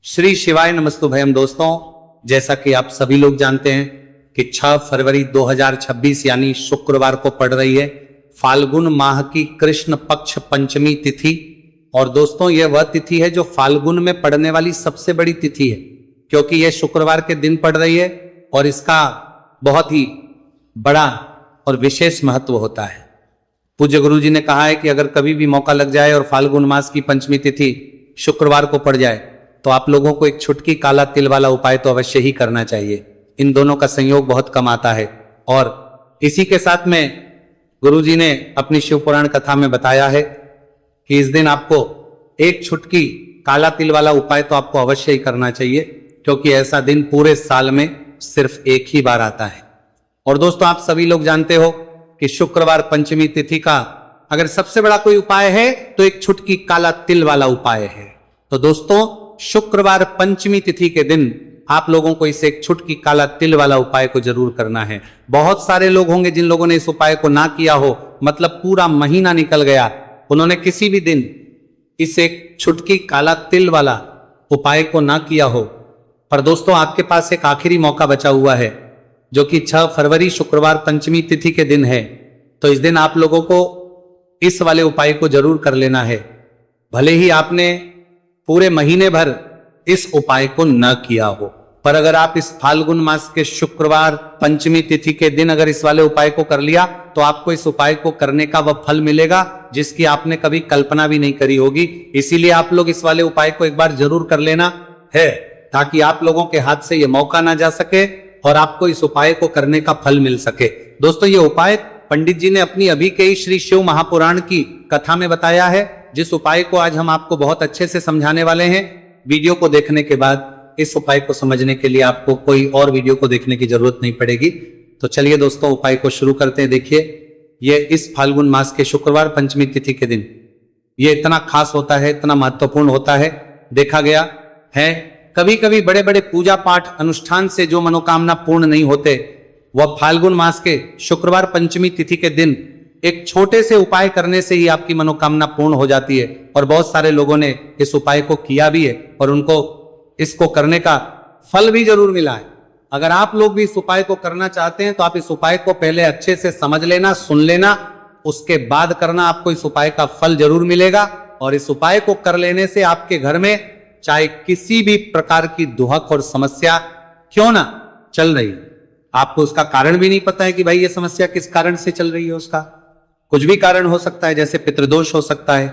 श्री शिवाय नमस्तुभयम। दोस्तों, जैसा कि आप सभी लोग जानते हैं कि 6 फरवरी 2026 यानी शुक्रवार को पड़ रही है फाल्गुन माह की कृष्ण पक्ष पंचमी तिथि। और दोस्तों, यह वह तिथि है जो फाल्गुन में पड़ने वाली सबसे बड़ी तिथि है, क्योंकि यह शुक्रवार के दिन पड़ रही है और इसका बहुत ही बड़ा और विशेष महत्व होता है। पूज्य गुरु जी ने कहा है कि अगर कभी भी मौका लग जाए और फाल्गुन मास की पंचमी तिथि शुक्रवार को पड़ जाए तो आप लोगों को एक छुटकी काला तिल वाला उपाय तो अवश्य ही करना चाहिए। इन दोनों का संयोग बहुत कम आता है। और इसी के साथ में गुरु जी ने अपनी शिव पुराण कथा में बताया है कि इस दिन आपको एक छुटकी काला तिल वाला उपाय तो आपको अवश्य ही करना चाहिए, क्योंकि ऐसा दिन पूरे साल में सिर्फ एक ही बार आता है। और दोस्तों, आप सभी लोग जानते हो कि शुक्रवार पंचमी तिथि का अगर सबसे बड़ा कोई उपाय है तो एक छुटकी काला तिल वाला उपाय है। तो दोस्तों, शुक्रवार पंचमी तिथि के दिन आप लोगों को इसे एक छुटकी काला तिल वाला उपाय को जरूर करना है। बहुत सारे लोग होंगे जिन लोगों ने इस उपाय को ना किया हो, मतलब पूरा महीना निकल गया, उन्होंने किसी भी दिन इस एक छुटकी काला तिल वाला उपाय को ना किया हो। पर दोस्तों, आपके पास एक आखिरी मौका बचा हुआ है, जो कि 6 फरवरी शुक्रवार पंचमी तिथि के दिन है। तो इस दिन आप लोगों को इस वाले उपाय को जरूर कर लेना है, भले ही आपने पूरे महीने भर इस उपाय को न किया हो। पर अगर आप इस फाल्गुन मास के शुक्रवार पंचमी तिथि के दिन अगर इस वाले उपाय को कर लिया तो आपको इस उपाय को करने का वह फल मिलेगा जिसकी आपने कभी कल्पना भी नहीं करी होगी। इसीलिए आप लोग इस वाले उपाय को एक बार जरूर कर लेना है, ताकि आप लोगों के हाथ से यह मौका ना जा सके और आपको इस उपाय को करने का फल मिल सके। दोस्तों, ये उपाय पंडित जी ने अपनी अभी के ही श्री शिव महापुराण की कथा में बताया है, जिस उपाय को आज हम आपको बहुत अच्छे से समझाने वाले हैं। वीडियो को देखने के बाद इस उपाय को समझने के लिए आपको कोई और वीडियो को देखने की जरूरत नहीं पड़ेगी। तो चलिए दोस्तों, उपाय को शुरू करते हैं। देखिए, ये इस फाल्गुन मास के शुक्रवार पंचमी तिथि के दिन ये इतना खास होता है, इतना महत्वपूर्ण होता है। देखा गया है कभी कभी बड़े बड़े पूजा पाठ अनुष्ठान से जो मनोकामना पूर्ण नहीं होते, वह फाल्गुन मास के शुक्रवार पंचमी तिथि के दिन एक छोटे से उपाय करने से ही आपकी मनोकामना पूर्ण हो जाती है। और बहुत सारे लोगों ने इस उपाय को किया भी है और उनको इसको करने का फल भी जरूर मिला है। अगर आप लोग भी इस उपाय को करना चाहते हैं तो आप इस उपाय को पहले अच्छे से समझ लेना, सुन लेना, उसके बाद करना। आपको इस उपाय का फल जरूर मिलेगा। और इस उपाय को कर लेने से आपके घर में चाहे किसी भी प्रकार की दुहक और समस्या क्यों ना चल रही, आपको उसका कारण भी नहीं पता है कि भाई ये समस्या किस कारण से चल रही है, उसका कुछ भी कारण हो सकता है, जैसे पितृदोष हो सकता है,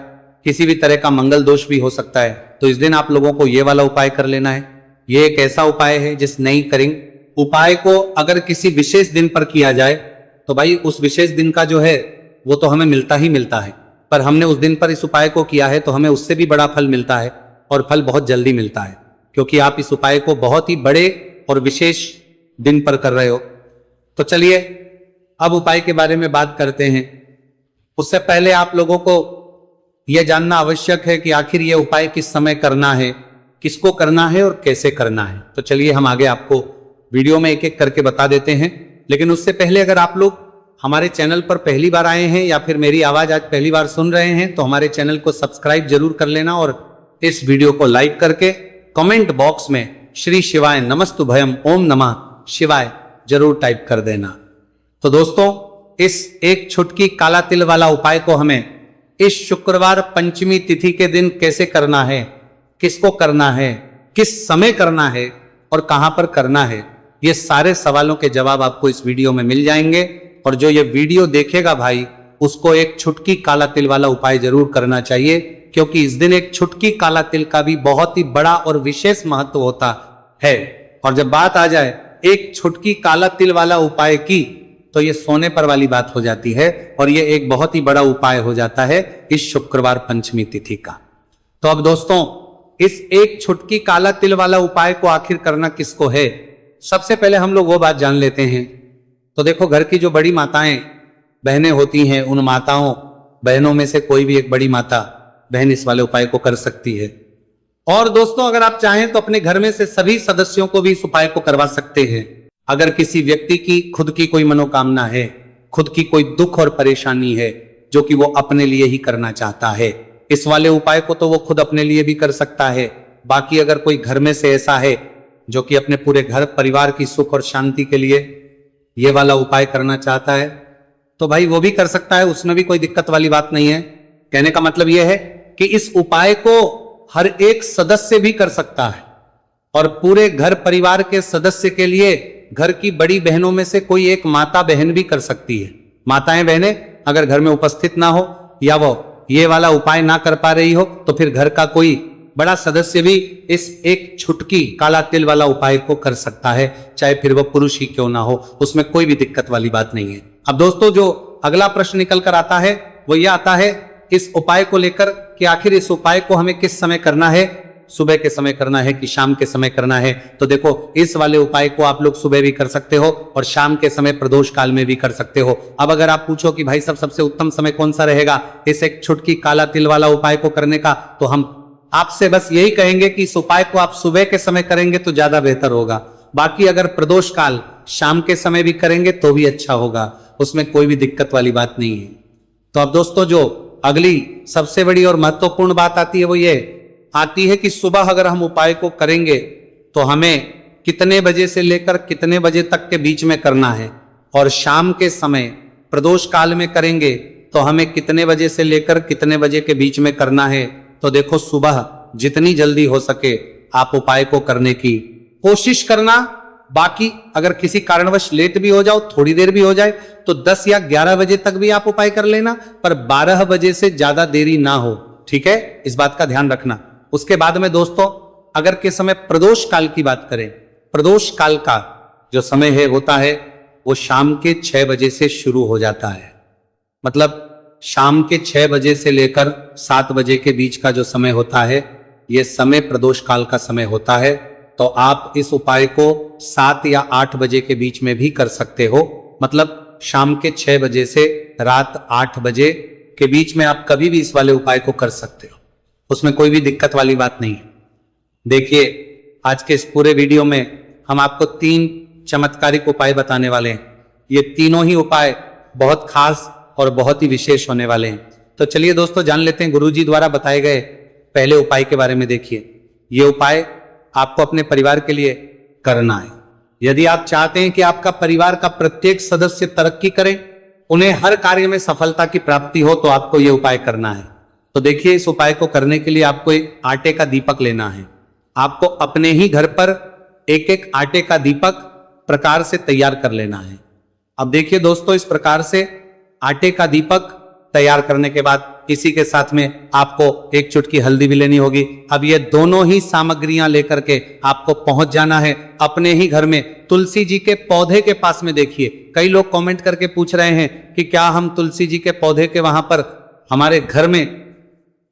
किसी भी तरह का मंगल दोष भी हो सकता है। तो इस दिन आप लोगों को ये वाला उपाय कर लेना है। ये एक ऐसा उपाय है जिस नई करेंगे उपाय को अगर किसी विशेष दिन पर किया जाए तो भाई उस विशेष दिन का जो है वो तो हमें मिलता ही मिलता है, पर हमने उस दिन पर इस उपाय को किया है तो हमें उससे भी बड़ा फल मिलता है, और फल बहुत जल्दी मिलता है, क्योंकि आप इस उपाय को बहुत ही बड़े और विशेष दिन पर कर रहे हो। तो चलिए अब उपाय के बारे में बात करते हैं। उससे पहले आप लोगों को यह जानना आवश्यक है कि आखिर यह उपाय किस समय करना है, किसको करना है और कैसे करना है। तो चलिए हम आगे आपको वीडियो में एक एक करके बता देते हैं। लेकिन उससे पहले अगर आप लोग हमारे चैनल पर पहली बार आए हैं या फिर मेरी आवाज आज पहली बार सुन रहे हैं तो हमारे चैनल को सब्सक्राइब जरूर कर लेना और इस वीडियो को लाइक करके कमेंट बॉक्स में श्री शिवाय नमस्तुभयम ओम नमः शिवाय जरूर टाइप कर देना। तो दोस्तों, इस एक छुटकी काला तिल वाला उपाय को हमें इस शुक्रवार पंचमी तिथि के दिन कैसे करना है, किसको करना है, किस समय करना है और कहां पर करना है, ये सारे सवालों के जवाब आपको इस वीडियो में मिल जाएंगे। और जो ये वीडियो देखेगा भाई, उसको एक छुटकी काला तिल वाला उपाय जरूर करना चाहिए, क्योंकि इस दिन एक छुटकी काला तिल का भी बहुत ही बड़ा और विशेष महत्व होता है। और जब बात आ जाए एक छुटकी काला तिल वाला उपाय की, तो ये सोने पर वाली बात हो जाती है और ये एक बहुत ही बड़ा उपाय हो जाता है इस शुक्रवार पंचमी तिथि का। तो अब दोस्तों, इस एक छुटकी काला तिल वाला उपाय को आखिर करना किसको है, सबसे पहले हम लोग वो बात जान लेते हैं। तो देखो, घर की जो बड़ी माताएं बहनें होती हैं, उन माताओं बहनों में से कोई भी एक बड़ी माता बहन इस वाले उपाय को कर सकती है। और दोस्तों, अगर आप चाहें तो अपने घर में से सभी सदस्यों को भी इस उपाय को करवा सकते हैं। अगर किसी व्यक्ति की खुद की कोई मनोकामना है, खुद की कोई दुख और परेशानी है जो कि वो अपने लिए ही करना चाहता है, इस वाले उपाय को तो वो खुद अपने लिए भी कर सकता है, बाकी अगर कोई घर में से ऐसा है जो कि अपने पूरे घर परिवार की सुख और शांति के लिए ये वाला उपाय करना चाहता है तो भाई वो भी कर सकता है, उसमें भी कोई दिक्कत वाली बात नहीं है। कहने का मतलब यह है कि इस उपाय को हर एक सदस्य भी कर सकता है और पूरे घर परिवार के सदस्य के लिए घर की बड़ी बहनों में से कोई एक माता बहन भी कर सकती है। माताएं बहनें अगर घर में उपस्थित ना हो या वो ये वाला उपाय ना कर पा रही हो तो फिर घर का कोई बड़ा सदस्य भी इस एक छुटकी काला तिल वाला उपाय को कर सकता है, चाहे फिर वो पुरुष ही क्यों ना हो, उसमें कोई भी दिक्कत वाली बात नहीं है। अब दोस्तों जो अगला प्रश्न निकल कर आता है वो ये आता है इस उपाय को लेकर कि आखिर इस उपाय को हमें किस समय करना है, सुबह के समय करना है कि शाम के समय करना है। तो देखो इस वाले उपाय को आप लोग सुबह भी कर सकते हो और शाम के समय प्रदोष काल में भी कर सकते हो। अब अगर आप पूछो कि भाई सबसे उत्तम समय कौन सा रहेगा इस एक छुटकी काला तिल वाला उपाय को करने का, तो हम आपसे बस यही कहेंगे कि इस उपाय को आप सुबह के समय करेंगे तो ज्यादा बेहतर होगा। बाकी अगर प्रदोष काल शाम के समय भी करेंगे तो भी अच्छा होगा, उसमें कोई भी दिक्कत वाली बात नहीं है। तो अब दोस्तों जो अगली सबसे बड़ी और महत्वपूर्ण बात आती है वो ये आती है कि सुबह अगर हम उपाय को करेंगे तो हमें कितने बजे से लेकर कितने बजे तक के बीच में करना है, और शाम के समय प्रदोष काल में करेंगे तो हमें कितने बजे से लेकर कितने बजे के बीच में करना है। तो देखो सुबह जितनी जल्दी हो सके आप उपाय को करने की कोशिश करना। बाकी अगर किसी कारणवश लेट भी हो जाओ, थोड़ी देर भी हो जाए, तो 10 या 11 बजे तक भी आप उपाय कर लेना, पर 12 बजे से ज्यादा देरी ना हो, ठीक है, इस बात का ध्यान रखना। उसके बाद में दोस्तों अगर के समय प्रदोष काल की बात करें, प्रदोष काल का जो समय है होता है वो शाम के 6 बजे से शुरू हो जाता है। मतलब शाम के 6 बजे से लेकर 7 बजे के बीच का जो समय होता है ये समय प्रदोष काल का समय होता है। तो आप इस उपाय को 7 या 8 बजे के बीच में भी कर सकते हो। मतलब शाम के 6 बजे से रात 8 बजे के बीच में आप कभी भी इस वाले उपाय को कर सकते हो, उसमें कोई भी दिक्कत वाली बात नहीं है। देखिए आज के इस पूरे वीडियो में हम आपको 3 चमत्कारिक उपाय बताने वाले हैं। ये तीनों ही उपाय बहुत खास और बहुत ही विशेष होने वाले हैं। तो चलिए दोस्तों जान लेते हैं गुरुजी द्वारा बताए गए पहले उपाय के बारे में। देखिए ये उपाय आपको अपने परिवार के लिए करना है। यदि आप चाहते हैं कि आपका परिवार का प्रत्येक सदस्य तरक्की करे, उन्हें हर कार्य में सफलता की प्राप्ति हो, तो आपको यह उपाय करना है। तो देखिए इस उपाय को करने के लिए आपको एक आटे का दीपक लेना है। आपको अपने ही घर पर एक एक आटे का दीपक प्रकार से तैयार कर लेना है। अब देखिए दोस्तों इस प्रकार से आटे का दीपक तैयार करने के बाद इसी के साथ में आपको एक चुटकी हल्दी भी लेनी होगी। अब ये दोनों ही सामग्रियां लेकर के आपको पहुंच जाना है अपने ही घर में तुलसी जी के पौधे के पास में। देखिए कई लोग कमेंट करके पूछ रहे हैं कि क्या हम तुलसी जी के पौधे के वहां पर, हमारे घर में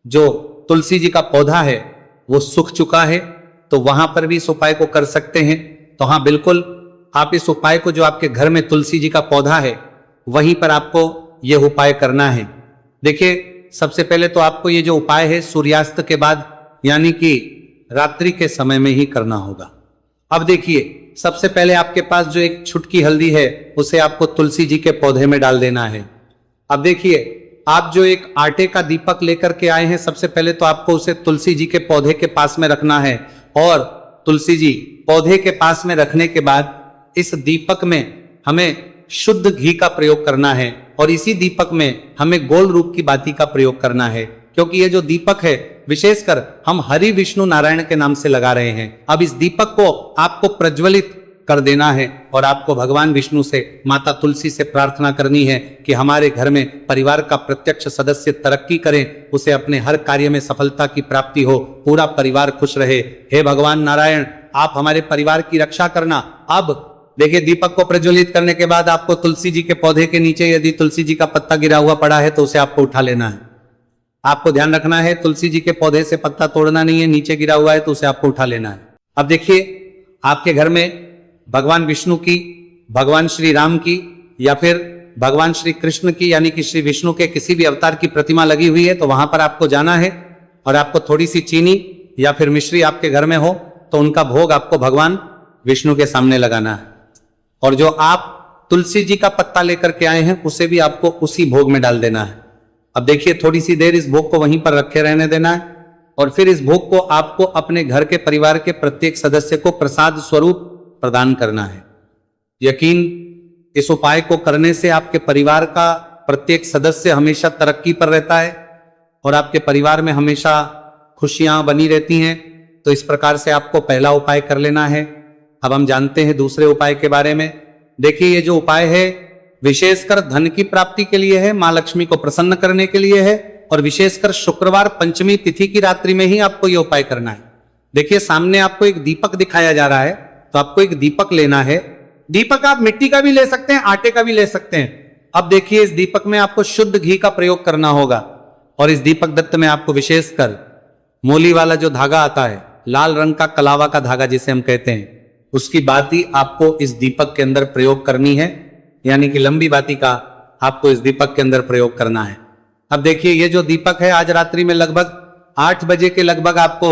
जो तुलसी जी का पौधा है वो सूख चुका है, तो वहां पर भी इस उपाय को कर सकते हैं। तो हाँ बिल्कुल आप इस उपाय को, जो आपके घर में तुलसी जी का पौधा है वहीं पर आपको यह उपाय करना है। देखिए सबसे पहले तो आपको ये जो उपाय है सूर्यास्त के बाद यानी कि रात्रि के समय में ही करना होगा। अब देखिए सबसे पहले आपके पास जो एक छुटकी हल्दी है उसे आपको तुलसी जी के पौधे में डाल देना है। अब देखिए आप जो एक आटे का दीपक लेकर के आए हैं, सबसे पहले तो आपको उसे तुलसी जी के पौधे के पास में रखना है, और तुलसी जी पौधे के पास में रखने के बाद इस दीपक में हमें शुद्ध घी का प्रयोग करना है, और इसी दीपक में हमें गोल रूप की बाती का प्रयोग करना है, क्योंकि ये जो दीपक है विशेषकर हम हरि विष्णु नारायण के नाम से लगा रहे हैं। अब इस दीपक को आपको प्रज्वलित कर देना है और आपको भगवान विष्णु से, माता तुलसी से प्रार्थना करनी है कि हमारे घर में परिवार का प्रत्यक्ष सदस्य तरक्की करे, उसे अपने हर कार्य में सफलता की प्राप्ति हो, पूरा परिवार खुश रहे। हे भगवान नारायण आप हमारे परिवार की रक्षा करना। अब देखिए दीपक को प्रज्वलित करने के बाद आपको तुलसी जी के पौधे के नीचे यदि तुलसी जी का पत्ता गिरा हुआ पड़ा है तो उसे आपको उठा लेना है। आपको ध्यान रखना है तुलसी जी के पौधे से पत्ता तोड़ना नहीं है, नीचे गिरा हुआ है तो उसे आपको उठा लेना है। अब देखिए आपके घर में भगवान विष्णु की, भगवान श्री राम की या फिर भगवान श्री कृष्ण की यानी कि श्री विष्णु के किसी भी अवतार की प्रतिमा लगी हुई है, तो वहां पर आपको जाना है और आपको थोड़ी सी चीनी या फिर मिश्री आपके घर में हो तो उनका भोग आपको भगवान विष्णु के सामने लगाना है, और जो आप तुलसी जी का पत्ता लेकर के आए हैं उसे भी आपको उसी भोग में डाल देना है। अब देखिए थोड़ी सी देर इस भोग को वहीं पर रखे रहने देना है, और फिर इस भोग को आपको अपने घर के परिवार के प्रत्येक सदस्य को प्रसाद स्वरूप प्रदान करना है। यकीन, इस उपाय को करने से आपके परिवार का प्रत्येक सदस्य हमेशा तरक्की पर रहता है और आपके परिवार में हमेशा खुशियां बनी रहती हैं। तो इस प्रकार से आपको पहला उपाय कर लेना है। अब हम जानते हैं दूसरे उपाय के बारे में। देखिए, ये जो उपाय है विशेषकर धन की प्राप्ति के लिए है, मां लक्ष्मी को प्रसन्न करने के लिए है और विशेषकर शुक्रवार पंचमी तिथि की रात्रि में ही आपको यह उपाय करना है। देखिए, सामने आपको एक दीपक दिखाया जा रहा है, तो आपको एक दीपक लेना है। दीपक आप मिट्टी का भी ले सकते हैं, आटे का भी ले सकते हैं। अब देखिए, इस दीपक में आपको शुद्ध घी का प्रयोग करना होगा और इस दीपक दत्त में आपको विशेषकर मोली वाला जो धागा आता है, लाल रंग का कलावा का धागा जिसे हम कहते हैं, उसकी बाती आपको इस दीपक के अंदर प्रयोग करनी है, यानी कि लंबी बाती का आपको इस दीपक के अंदर प्रयोग करना है। अब देखिए, ये जो दीपक है आज रात्रि में लगभग 8 बजे के लगभग आपको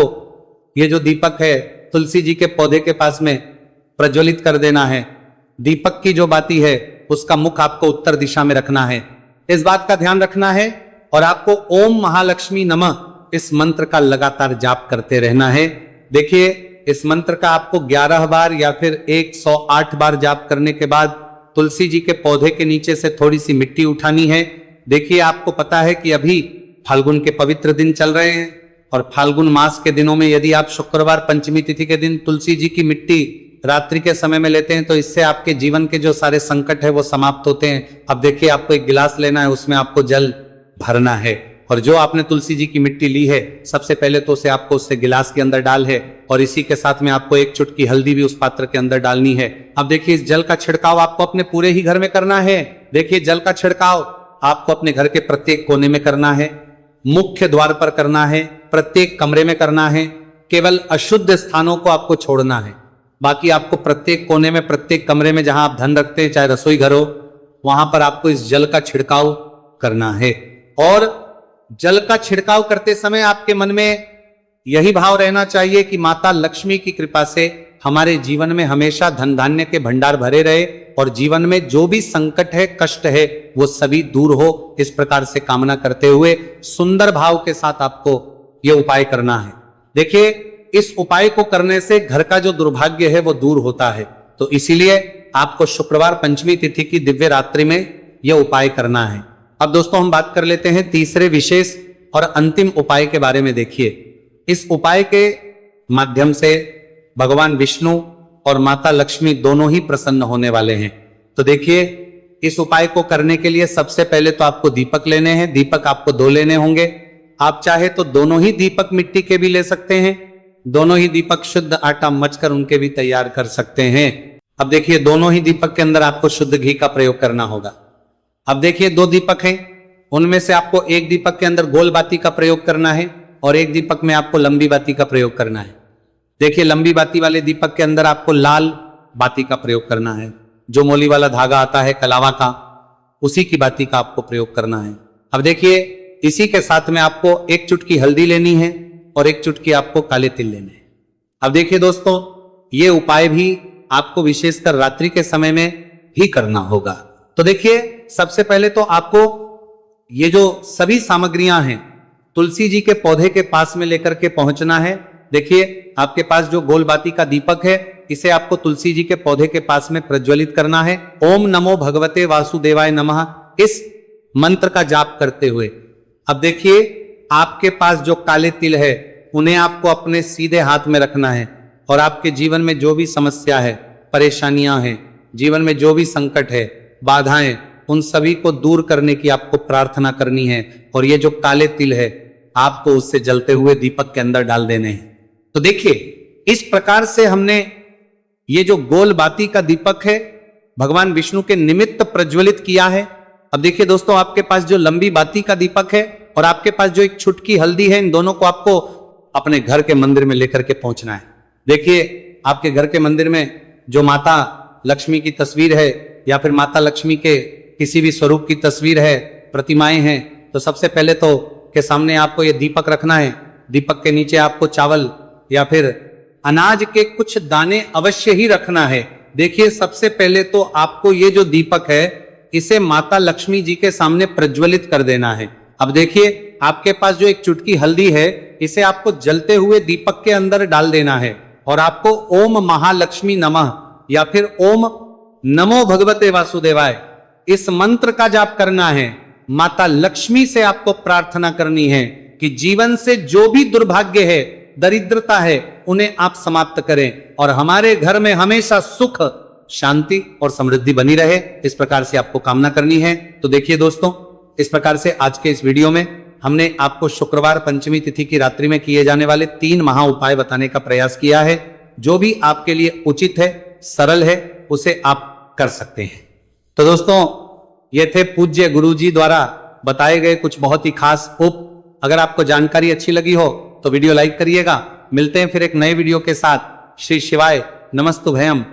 ये जो दीपक है तुलसी जी के पौधे के पास में प्रज्वलित कर देना है। दीपक की जो बाती है उसका मुख आपको उत्तर दिशा में रखना है, इस बात का ध्यान रखना है। और आपको ओम महालक्ष्मी नमः इस मंत्र का लगातार जाप करते रहना है। देखिए, इस मंत्र का आपको 11 बार या फिर 108 बार जाप करने के बाद तुलसी जी के पौधे के नीचे से थोड़ी सी मिट्टी उठानी है। देखिए, आपको पता है कि अभी फाल्गुन के पवित्र दिन चल रहे हैं और फाल्गुन मास के दिनों में यदि आप शुक्रवार पंचमी तिथि के दिन तुलसी जी की मिट्टी रात्रि के समय में लेते हैं तो इससे आपके जीवन के जो सारे संकट है वो समाप्त होते हैं। अब देखिए, आपको एक गिलास लेना है, उसमें आपको जल भरना है और जो आपने तुलसी जी की मिट्टी ली है सबसे पहले तो उसे आपको उससे गिलास के अंदर डाल है और इसी के साथ में आपको एक चुटकी हल्दी भी उस पात्र के अंदर डालनी है। अब देखिए, इस जल का छिड़काव आपको अपने पूरे ही घर में करना है। देखिए, जल का छिड़काव आपको अपने घर के प्रत्येक कोने में करना है, मुख्य द्वार पर करना है, प्रत्येक कमरे में करना है। केवल अशुद्ध स्थानों को आपको छोड़ना है, बाकी आपको प्रत्येक कोने में, प्रत्येक कमरे में जहां आप धन रखते हैं, चाहे रसोई घर हो, वहां पर आपको इस जल का छिड़काव करना है। और जल का छिड़काव करते समय आपके मन में यही भाव रहना चाहिए कि माता लक्ष्मी की कृपा से हमारे जीवन में हमेशा धन धान्य के भंडार भरे रहे और जीवन में जो भी संकट है, कष्ट है, वो सभी दूर हो। इस प्रकार से कामना करते हुए सुंदर भाव के साथ आपको यह उपाय करना है। देखिए, इस उपाय को करने से घर का जो दुर्भाग्य है वो दूर होता है। तो इसीलिए आपको शुक्रवार पंचमी तिथि की दिव्य रात्रि में यह उपाय करना है। अब दोस्तों, हम बात कर लेते हैं तीसरे विशेष और अंतिम उपाय के बारे में। देखिए, इस उपाय के माध्यम से भगवान विष्णु और माता लक्ष्मी दोनों ही प्रसन्न होने वाले हैं। तो देखिए, इस उपाय को करने के लिए सबसे पहले तो आपको दीपक लेने हैं। दीपक आपको 2 लेने होंगे। आप चाहे तो दोनों ही दीपक मिट्टी के भी ले सकते हैं, दोनों ही दीपक शुद्ध आटा मचकर उनके भी तैयार कर सकते हैं। अब देखिए, दोनों ही दीपक के अंदर आपको शुद्ध घी का प्रयोग करना होगा। अब देखिए, 2 दीपक हैं, उनमें से आपको एक दीपक के अंदर गोल बाती का प्रयोग करना है और एक दीपक में आपको लंबी बाती का प्रयोग करना है। देखिए, लंबी बाती वाले दीपक के अंदर आपको लाल बाती का प्रयोग करना है, जो मोली वाला धागा आता है कलावा का, उसी की बाती का आपको प्रयोग करना है। अब देखिए, इसी के साथ में आपको एक चुटकी हल्दी लेनी है और एक चुटकी आपको काले तिल लेने हैं। अब देखिए दोस्तों, ये उपाय भी आपको विशेषकर रात्रि के समय में ही करना होगा। तो देखिए, सबसे पहले तो आपको ये जो सभी सामग्रियां हैं तुलसी जी के पौधे के पास में लेकर के पहुंचना है। देखिए, आपके पास जो गोल बाती का दीपक है, इसे आपको तुलसी जी के पौधे के पास में प्रज्वलित करना है। ओम नमो भगवते वासुदेवाय नमः इस मंत्र का जाप करते हुए। अब देखिए, आपके पास जो काले तिल है उन्हें आपको अपने सीधे हाथ में रखना है और आपके जीवन में जो भी समस्या है, परेशानियां हैं, जीवन में जो भी संकट है, बाधाएं, उन सभी को दूर करने की आपको प्रार्थना करनी है। और ये जो काले तिल है आपको उससे जलते हुए दीपक के अंदर डाल देने हैं। तो देखिए, इस प्रकार से हमने ये जो गोल बाती का दीपक है भगवान विष्णु के निमित्त प्रज्वलित किया है। अब देखिए दोस्तों, आपके पास जो लंबी बाती का दीपक है और आपके पास जो एक छुटकी हल्दी है, इन दोनों को आपको अपने घर के मंदिर में लेकर के पहुंचना है। देखिए, आपके घर के मंदिर में जो माता लक्ष्मी की तस्वीर है या फिर माता लक्ष्मी के किसी भी स्वरूप की तस्वीर है, प्रतिमाएं हैं, तो सबसे पहले तो के सामने आपको ये दीपक रखना है। दीपक के नीचे आपको चावल या फिर अनाज के कुछ दाने अवश्य ही रखना है। देखिए, सबसे पहले तो आपको ये जो दीपक है इसे माता लक्ष्मी जी के सामने प्रज्वलित कर देना है। अब देखिए, आपके पास जो एक चुटकी हल्दी है, इसे आपको जलते हुए दीपक के अंदर डाल देना है और आपको ओम महालक्ष्मी नमः या फिर ओम नमो भगवते वासुदेवाय इस मंत्र का जाप करना है। माता लक्ष्मी से आपको प्रार्थना करनी है कि जीवन से जो भी दुर्भाग्य है, दरिद्रता है, उन्हें आप समाप्त करें और हमारे घर में हमेशा सुख, शांति और समृद्धि बनी रहे। इस प्रकार से आपको कामना करनी है। तो देखिए दोस्तों, इस प्रकार से आज के इस वीडियो में हमने आपको शुक्रवार पंचमी तिथि की रात्रि में किए जाने वाले 3 महा उपाय बताने का प्रयास किया है। जो भी आपके लिए उचित है, सरल है, उसे आप कर सकते हैं। तो दोस्तों, ये थे पूज्य गुरुजी द्वारा बताए गए कुछ बहुत ही खास अगर आपको जानकारी अच्छी लगी हो तो वीडियो लाइक करिएगा। मिलते हैं फिर एक नए वीडियो के साथ। श्री शिवाय नमस्तुभयम।